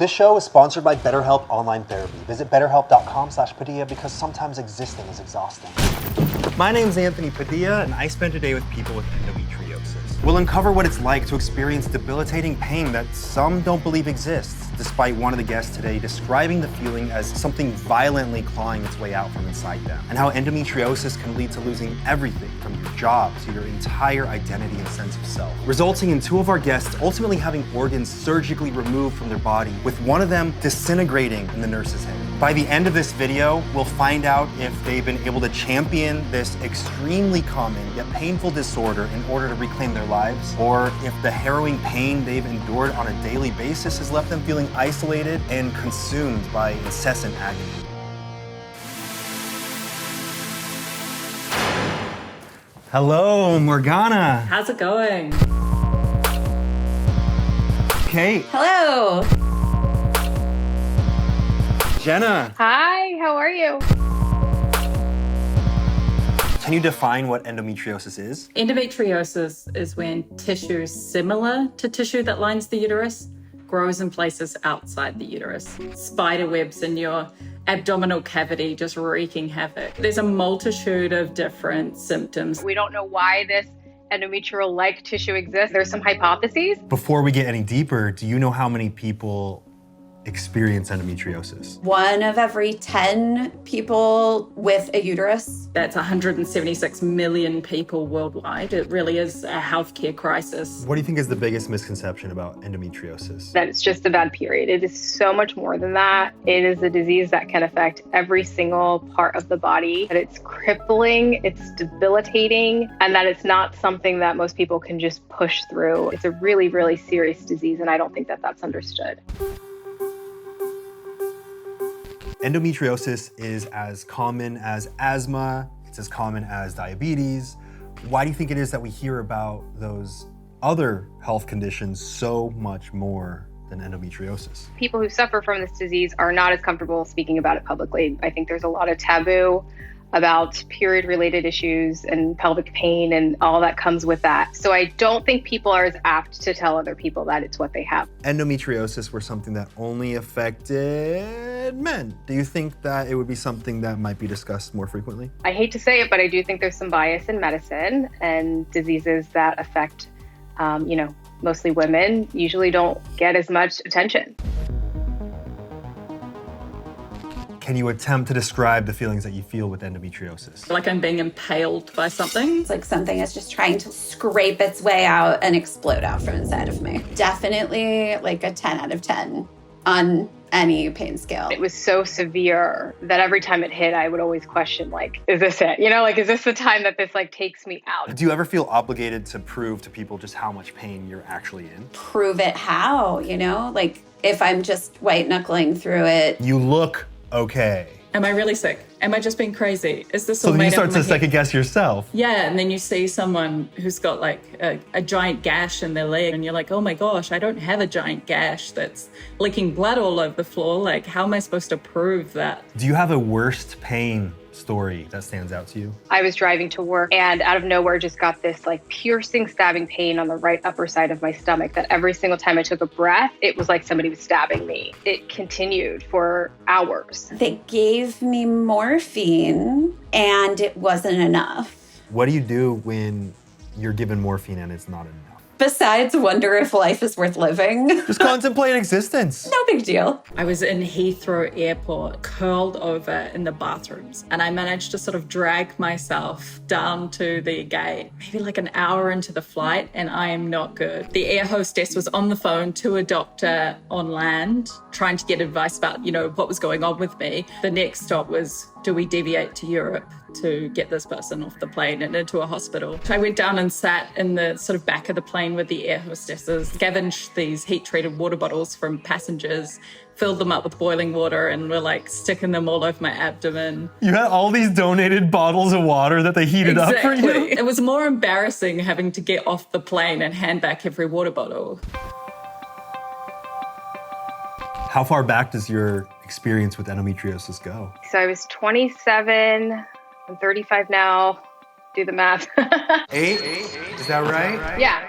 This show is sponsored by BetterHelp Online Therapy. Visit betterhelp.com/Padilla because sometimes existing is exhausting. My name's Anthony Padilla, and I spend a day with people with endometriosis. We'll uncover what it's like to experience debilitating pain that some don't believe exists, despite one of the guests today describing the feeling as something violently clawing its way out from inside them, and how endometriosis can lead to losing everything from your job to your entire identity and sense of self, resulting in two of our guests ultimately having organs surgically removed from their body, with one of them disintegrating in the nurse's hand. By the end of this video, we'll find out if they've been able to champion this extremely common yet painful disorder in order to reclaim their lives, or if the harrowing pain they've endured on a daily basis has left them feeling isolated and consumed by incessant agony. Hello, Morgana. How's it going? Kate. Hello. Jenna. Hi, how are you? Can you define what endometriosis is? Endometriosis is when tissue similar to tissue that lines the uterus grows in places outside the uterus. Spider webs in your abdominal cavity just wreaking havoc. There's a multitude of different symptoms. We don't know why this endometrial-like tissue exists. There's some hypotheses. Before we get any deeper, do you know how many people experience endometriosis? 1 of every 10 people with a uterus. That's 176 million people worldwide. It really is a healthcare crisis. What do you think is the biggest misconception about endometriosis? That it's just a bad period. It is so much more than that. It is a disease that can affect every single part of the body, that it's crippling, it's debilitating, and that it's not something that most people can just push through. It's a really, really serious disease, and I don't think that that's understood. Endometriosis is as common as asthma, it's as common as diabetes. Why do you think it is that we hear about those other health conditions so much more than endometriosis? People who suffer from this disease are not as comfortable speaking about it publicly. I think there's a lot of taboo about period-related issues and pelvic pain and all that comes with that. So I don't think people are as apt to tell other people that it's what they have. Endometriosis were something that only affected men. Do you think that it would be something that might be discussed more frequently? I hate to say it, but I do think there's some bias in medicine, and diseases that affect, mostly women usually don't get as much attention. Can you attempt to describe the feelings that you feel with endometriosis? Like I'm being impaled by something. It's like something is just trying to scrape its way out and explode out from inside of me. Definitely like a 10 out of 10 on any pain scale. It was so severe that every time it hit, I would always question, is this it? Is this the time that this takes me out? Do you ever feel obligated to prove to people just how much pain you're actually in? Prove it how, if I'm just white knuckling through it. You look okay. Am I really sick? Am I just being crazy? Is this So all then made you up start in to my head? second guess yourself. Yeah, and then you see someone who's got a giant gash in their leg and you're like, oh my gosh, I don't have a giant gash that's leaking blood all over the floor. How am I supposed to prove that? Do you have a worst pain story that stands out to you? I was driving to work and out of nowhere just got this piercing, stabbing pain on the right upper side of my stomach that every single time I took a breath, it was like somebody was stabbing me. It continued for hours. They gave me morphine and it wasn't enough. What do you do when you're given morphine and it's not enough? Besides wonder if life is worth living. Just contemplate existence. No big deal. I was in Heathrow Airport, curled over in the bathrooms, and I managed to sort of drag myself down to the gate, maybe an hour into the flight, and I am not good. The air hostess was on the phone to a doctor on land, trying to get advice about, what was going on with me. The next stop was, do we deviate to Europe to get this person off the plane and into a hospital? I went down and sat in the sort of back of the plane with the air hostesses, scavenged these heat-treated water bottles from passengers, filled them up with boiling water, and were sticking them all over my abdomen. You had all these donated bottles of water that they heated up for you? It was more embarrassing having to get off the plane and hand back every water bottle. How far back does your experience with endometriosis go? So I was 27, I'm 35 now. Do the math. 8? Is that right? Yeah.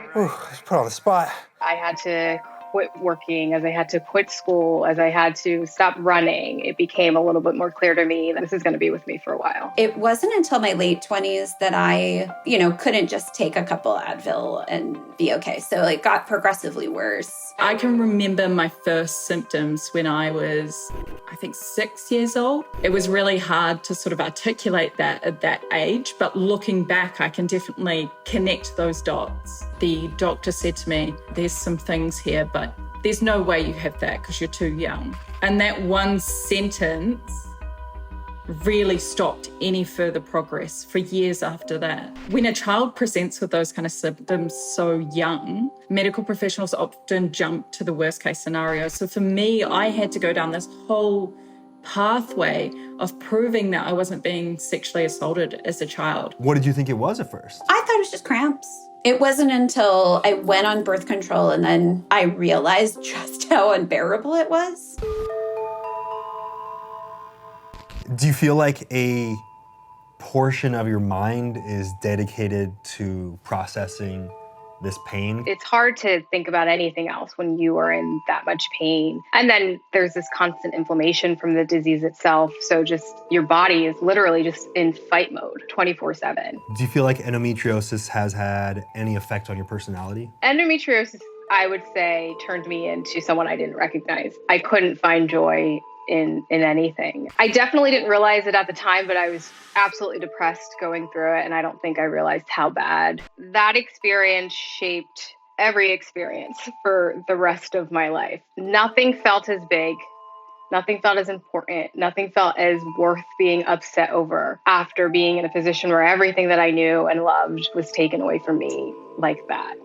Just put on the spot. I had to quit working, as I had to quit school, as I had to stop running, it became a little bit more clear to me that this is going to be with me for a while. It wasn't until my late 20s that I, couldn't just take a couple Advil and be okay. So it got progressively worse. I can remember my first symptoms when I was, I think, 6 years old. It was really hard to sort of articulate that at that age, but looking back, I can definitely connect those dots. The doctor said to me, there's some things here, but there's no way you have that because you're too young. And that one sentence really stopped any further progress for years after that. When a child presents with those kind of symptoms so young, medical professionals often jump to the worst case scenario. So for me, I had to go down this whole pathway of proving that I wasn't being sexually assaulted as a child. What did you think it was at first? I thought it was just cramps. It wasn't until I went on birth control and then I realized just how unbearable it was. Do you feel like a portion of your mind is dedicated to processing this pain? It's hard to think about anything else when you are in that much pain. And then there's this constant inflammation from the disease itself. So just your body is literally just in fight mode 24/7. Do you feel like endometriosis has had any effect on your personality? Endometriosis, I would say, turned me into someone I didn't recognize. I couldn't find joy in anything. I definitely didn't realize it at the time, but I was absolutely depressed going through it, and I don't think I realized how bad. That experience shaped every experience for the rest of my life. Nothing felt as big, nothing felt as important, nothing felt as worth being upset over after being in a position where everything that I knew and loved was taken away from me like that.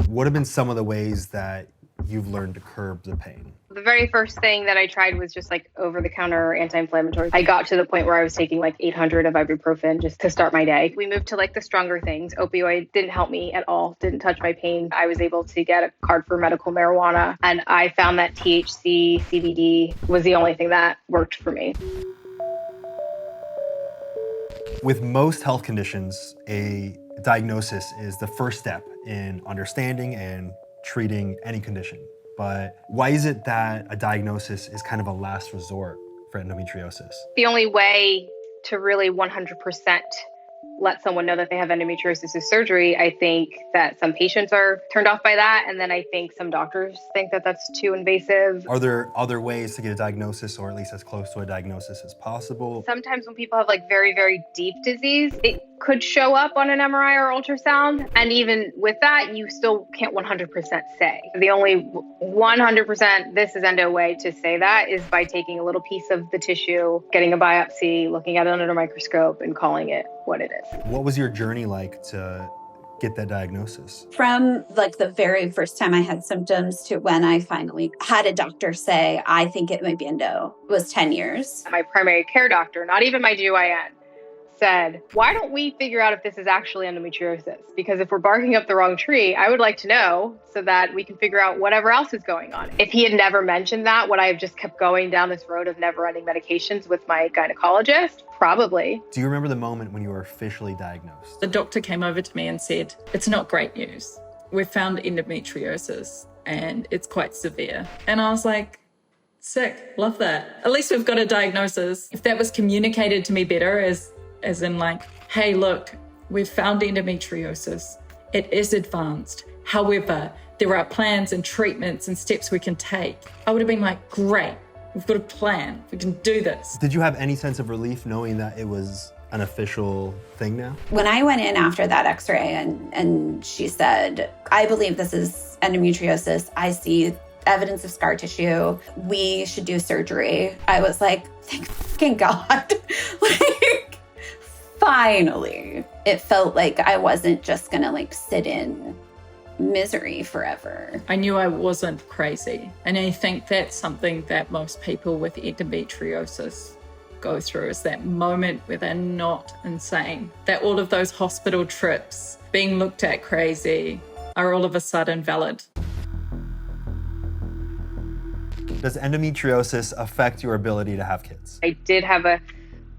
What have been some of the ways that you've learned to curb the pain? The very first thing that I tried was just like over-the-counter anti-inflammatory. I got to the point where I was taking like 800 of ibuprofen just to start my day. We moved to like the stronger things. Opioid didn't help me at all, didn't touch my pain. I was able to get a card for medical marijuana, and I found that THC, CBD was the only thing that worked for me. With most health conditions, a diagnosis is the first step in understanding and treating any condition. But why is it that a diagnosis is kind of a last resort for endometriosis? The only way to really 100% let someone know that they have endometriosis is surgery. I think that some patients are turned off by that. And then I think some doctors think that that's too invasive. Are there other ways to get a diagnosis, or at least as close to a diagnosis as possible? Sometimes when people have like very, very deep disease, it could show up on an MRI or ultrasound. And even with that, you still can't 100% say. The only 100% this is endo way to say that is by taking a little piece of the tissue, getting a biopsy, looking at it under a microscope, and calling it what it is. What was your journey like to get that diagnosis? From like the very first time I had symptoms to when I finally had a doctor say, I think it might be endo, was 10 years. My primary care doctor, not even my GYN, said, why don't we figure out if this is actually endometriosis? Because if we're barking up the wrong tree, I would like to know so that we can figure out whatever else is going on. If he had never mentioned that, would I have just kept going down this road of never-ending medications with my gynecologist? Probably. Do you remember the moment when you were officially diagnosed? The doctor came over to me and said, it's not great news. We've found endometriosis and it's quite severe. And I was like, sick, love that. At least we've got a diagnosis. If that was communicated to me better as in like, hey, look, we've found endometriosis. It is advanced. However, there are plans and treatments and steps we can take. I would have been like, great, we've got a plan. We can do this. Did you have any sense of relief knowing that it was an official thing now? When I went in after that x-ray and she said, I believe this is endometriosis. I see evidence of scar tissue. We should do surgery. I was like, thank fucking God. Like, finally. It felt like I wasn't just gonna like sit in misery forever. I knew I wasn't crazy. And I think that's something that most people with endometriosis go through, is that moment where they're not insane. That all of those hospital trips, being looked at crazy, are all of a sudden valid. Does endometriosis affect your ability to have kids? I did have a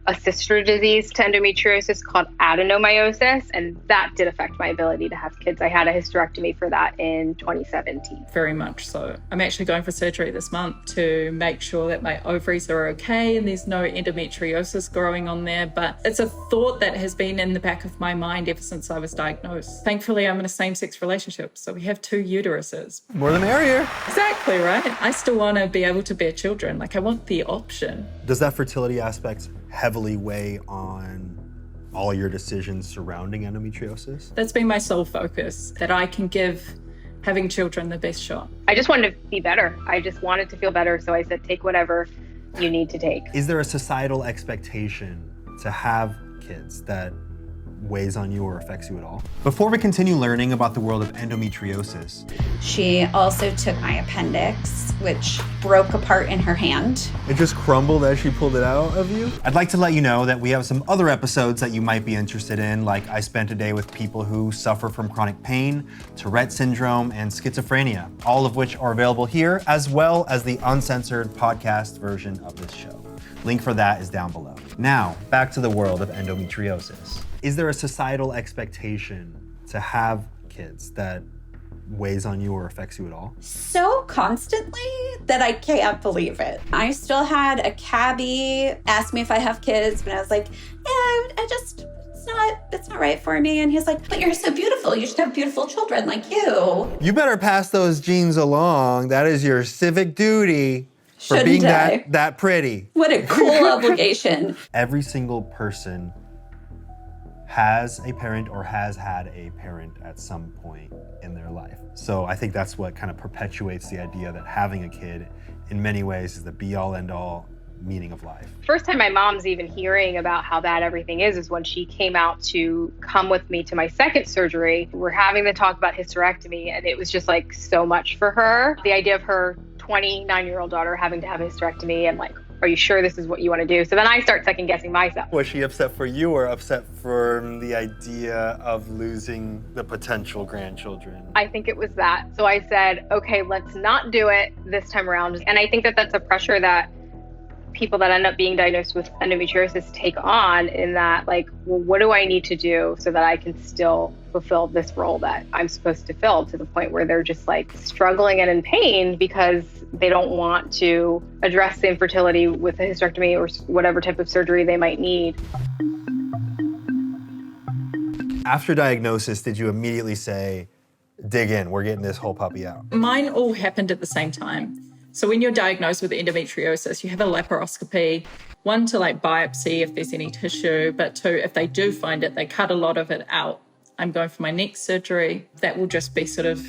a sister disease to endometriosis called adenomyosis, and that did affect my ability to have kids. I had a hysterectomy for that in 2017. Very much so. I'm actually going for surgery this month to make sure that my ovaries are okay and there's no endometriosis growing on there. But it's a thought that has been in the back of my mind ever since I was diagnosed. Thankfully, I'm in a same-sex relationship, so we have 2 uteruses. More the merrier. Exactly, right? I still want to be able to bear children. Like, I want the option. Does that fertility aspect heavily weigh on all your decisions surrounding endometriosis? That's been my sole focus, that I can give having children the best shot. I just wanted to be better. I just wanted to feel better. So I said, take whatever you need to take. Is there a societal expectation to have kids that weighs on you or affects you at all? Before we continue learning about the world of endometriosis, She also took my appendix, which broke apart in her hand. it just crumbled as she pulled it out of you? I'd like to let you know that we have some other episodes that you might be interested in, like I spent a day with people who suffer from chronic pain, Tourette syndrome, and schizophrenia, all of which are available here, as well as the uncensored podcast version of this show. Link for that is down below. Now, back to the world of endometriosis. Is there a societal expectation to have kids that weighs on you or affects you at all? So constantly that I can't believe it. I still had a cabbie ask me if I have kids, but I was like, yeah, it's not right for me. And he's like, but you're so beautiful. You should have beautiful children like you. You better pass those genes along. That is your civic duty for Shouldn't being I? that pretty. What a cool obligation. Every single person has a parent or has had a parent at some point in their life. So I think that's what kind of perpetuates the idea that having a kid in many ways is the be-all end-all meaning of life. First time my mom's even hearing about how bad everything is when she came out to come with me to my second surgery. We're having the talk about hysterectomy, and it was just like so much for her. The idea of her 29-year-old daughter having to have a hysterectomy, and like, are you sure this is what you want to do? So then I start second guessing myself. Was she upset for you or upset for the idea of losing the potential grandchildren? I think it was that. So I said, okay, let's not do it this time around. And I think that that's a pressure that people that end up being diagnosed with endometriosis take on, in that, like, well, what do I need to do so that I can still fulfill this role that I'm supposed to fill, to the point where they're just like struggling and in pain because they don't want to address the infertility with a hysterectomy or whatever type of surgery they might need. After diagnosis, did you immediately say, dig in, we're getting this whole puppy out? Mine all happened at the same time. So when you're diagnosed with endometriosis, you have a laparoscopy, 1 to like biopsy if there's any tissue, but 2, if they do find it, they cut a lot of it out. I'm going for my next surgery. That will just be sort of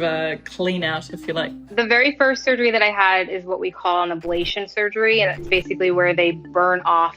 a clean out, if you like. The very first surgery that I had is what we call an ablation surgery, and it's basically where they burn off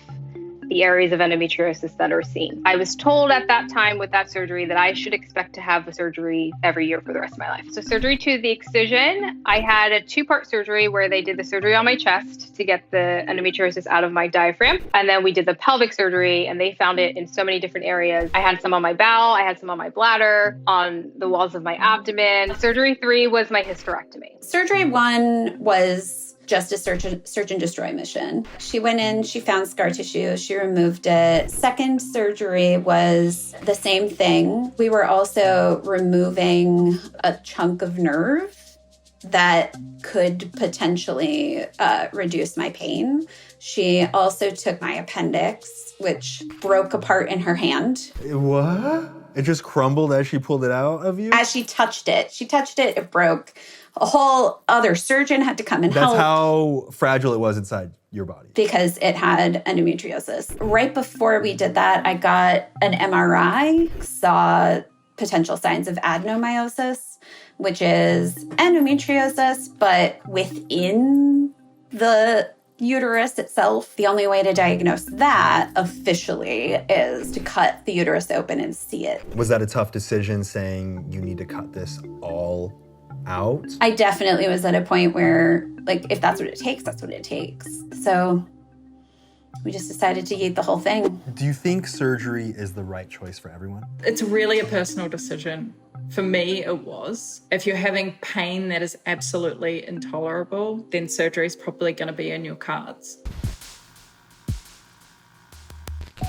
the areas of endometriosis that are seen. I was told at that time with that surgery that I should expect to have a surgery every year for the rest of my life. So surgery to the excision, I had a 2-part surgery where they did the surgery on my chest to get the endometriosis out of my diaphragm. And then we did the pelvic surgery, and they found it in so many different areas. I had some on my bowel, I had some on my bladder, on the walls of my abdomen. Surgery 3 was my hysterectomy. Surgery 1 was just a search and destroy mission. She went in, she found scar tissue, she removed it. Second surgery was the same thing. We were also removing a chunk of nerve that could potentially reduce my pain. She also took my appendix, which broke apart in her hand. What? It just crumbled as she pulled it out of you? As she touched it, it broke. A whole other surgeon had to come and help. That's how fragile it was inside your body. Because it had endometriosis. Right before we did that, I got an MRI, saw potential signs of adenomyosis, which is endometriosis, but within the uterus itself. The only way to diagnose that officially is to cut the uterus open and see it. Was that a tough decision, saying you need to cut this all out? I definitely was at a point where, like, if that's what it takes, that's what it takes. So we just decided to eat the whole thing. Do you think surgery is the right choice for everyone? It's really a personal decision. For me, it was. If you're having pain that is absolutely intolerable, then surgery is probably going to be in your cards.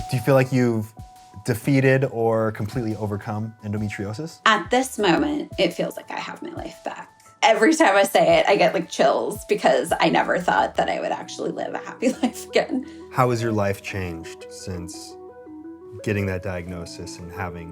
Do you feel like you've defeated or completely overcome endometriosis? At this moment, it feels like I have my life back. Every time I say it, I get like chills because I never thought that I would actually live a happy life again. How has your life changed since getting that diagnosis and having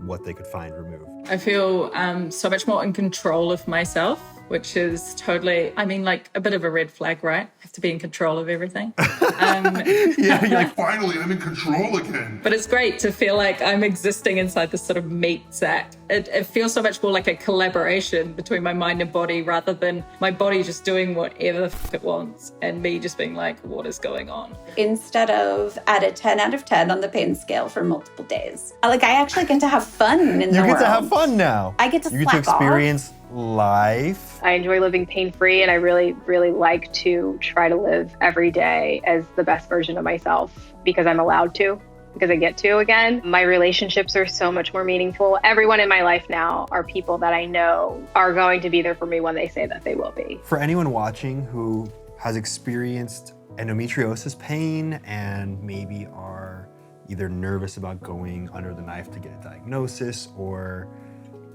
what they could find removed? I feel so much more in control of myself, which is totally, I mean, like a bit of a red flag, right? I have to be in control of everything. Yeah, you're like, finally, I'm in control again. But it's great to feel like I'm existing inside this sort of meat sack. It feels so much more like a collaboration between my mind and body rather than my body just doing whatever the fuck it wants and me just being like, what is going on? Instead of at a 10 out of 10 on the pain scale for multiple days. Like, I actually get to have fun in the world. You get to have fun now. I get to You get to experience life. I enjoy living pain-free, and I really, really like to try to live every day as the best version of myself because I'm allowed to, because I get to again. My relationships are so much more meaningful. Everyone in my life now are people that I know are going to be there for me when they say that they will be. For anyone watching who has experienced endometriosis pain and maybe are either nervous about going under the knife to get a diagnosis, or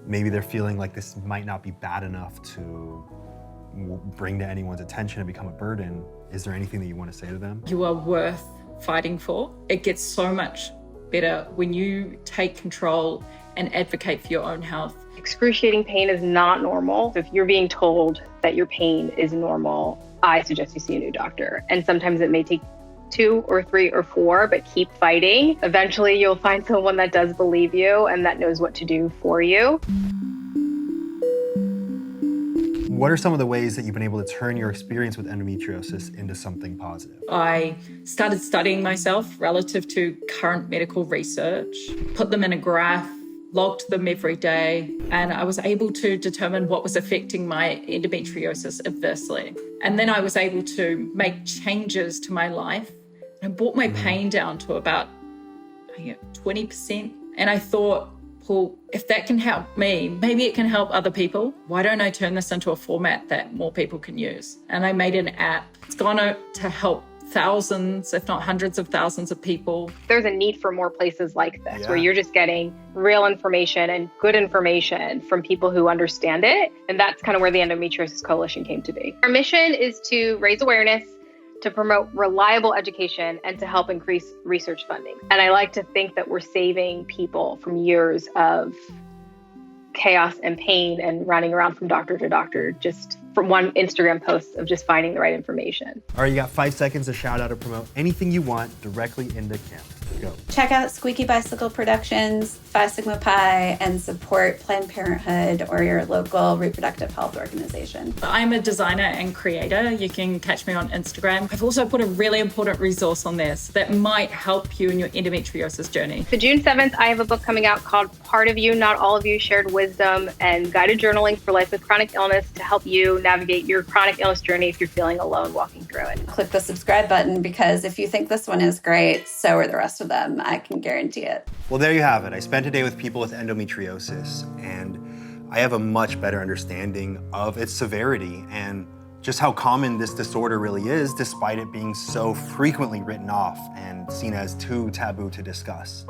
maybe they're feeling like this might not be bad enough to bring to anyone's attention and become a burden, is there anything that you want to say to them? You are worth fighting for. It gets so much better when you take control and advocate for your own health. Excruciating pain is not normal. If you're being told that your pain is normal, I suggest you see a new doctor. And sometimes it may take 2 or 3 or 4, but keep fighting. Eventually you'll find someone that does believe you and that knows what to do for you. What are some of the ways that you've been able to turn your experience with endometriosis into something positive? I started studying myself relative to current medical research, put them in a graph, logged them every day, and I was able to determine what was affecting my endometriosis adversely. And then I was able to make changes to my life and brought my pain down to about 20%. And I thought, well, if that can help me, maybe it can help other people. Why don't I turn this into a format that more people can use? And I made an app. It's gone to help thousands, if not hundreds of thousands of people. There's a need for more places like this where you're just getting real information and good information from people who understand it. And that's kind of where the Endometriosis Coalition came to be. Our mission is to raise awareness, to promote reliable education, and to help increase research funding. And I like to think that we're saving people from years of chaos and pain and running around from doctor to doctor just from one Instagram post of just finding the right information. All right, you got 5 seconds to shout out or promote anything you want directly into camp. Go. Check out Squeaky Bicycle Productions, Phi Sigma Pi, and support Planned Parenthood or your local reproductive health organization. I'm a designer and creator. You can catch me on Instagram. I've also put a really important resource on this that might help you in your endometriosis journey. So June 7th, I have a book coming out called Part of You, Not All of You, Shared Wisdom and Guided Journaling for Life with Chronic Illness to help you navigate your chronic illness journey if you're feeling alone walking through it. Click the subscribe button because if you think this one is great, so are the rest of them. I can guarantee it. Well, there you have it. I spent a day with people with endometriosis, and I have a much better understanding of its severity and just how common this disorder really is, despite it being so frequently written off and seen as too taboo to discuss.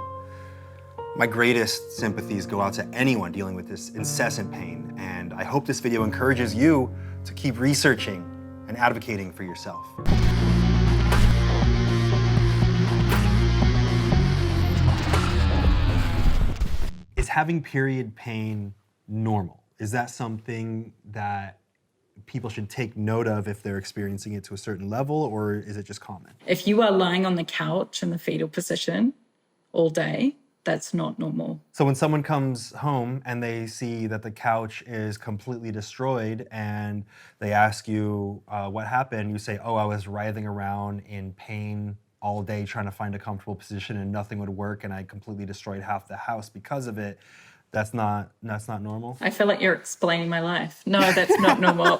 My greatest sympathies go out to anyone dealing with this incessant pain, and I hope this video encourages you to keep researching and advocating for yourself. Is having period pain normal? Is that something that people should take note of if they're experiencing it to a certain level, or is it just common? If you are lying on the couch in the fetal position all day, that's not normal. So when someone comes home and they see that the couch is completely destroyed and they ask you what happened, you say, oh, I was writhing around in pain all day trying to find a comfortable position and nothing would work and I completely destroyed half the house because of it. That's not normal? I feel like you're explaining my life. No, that's not normal.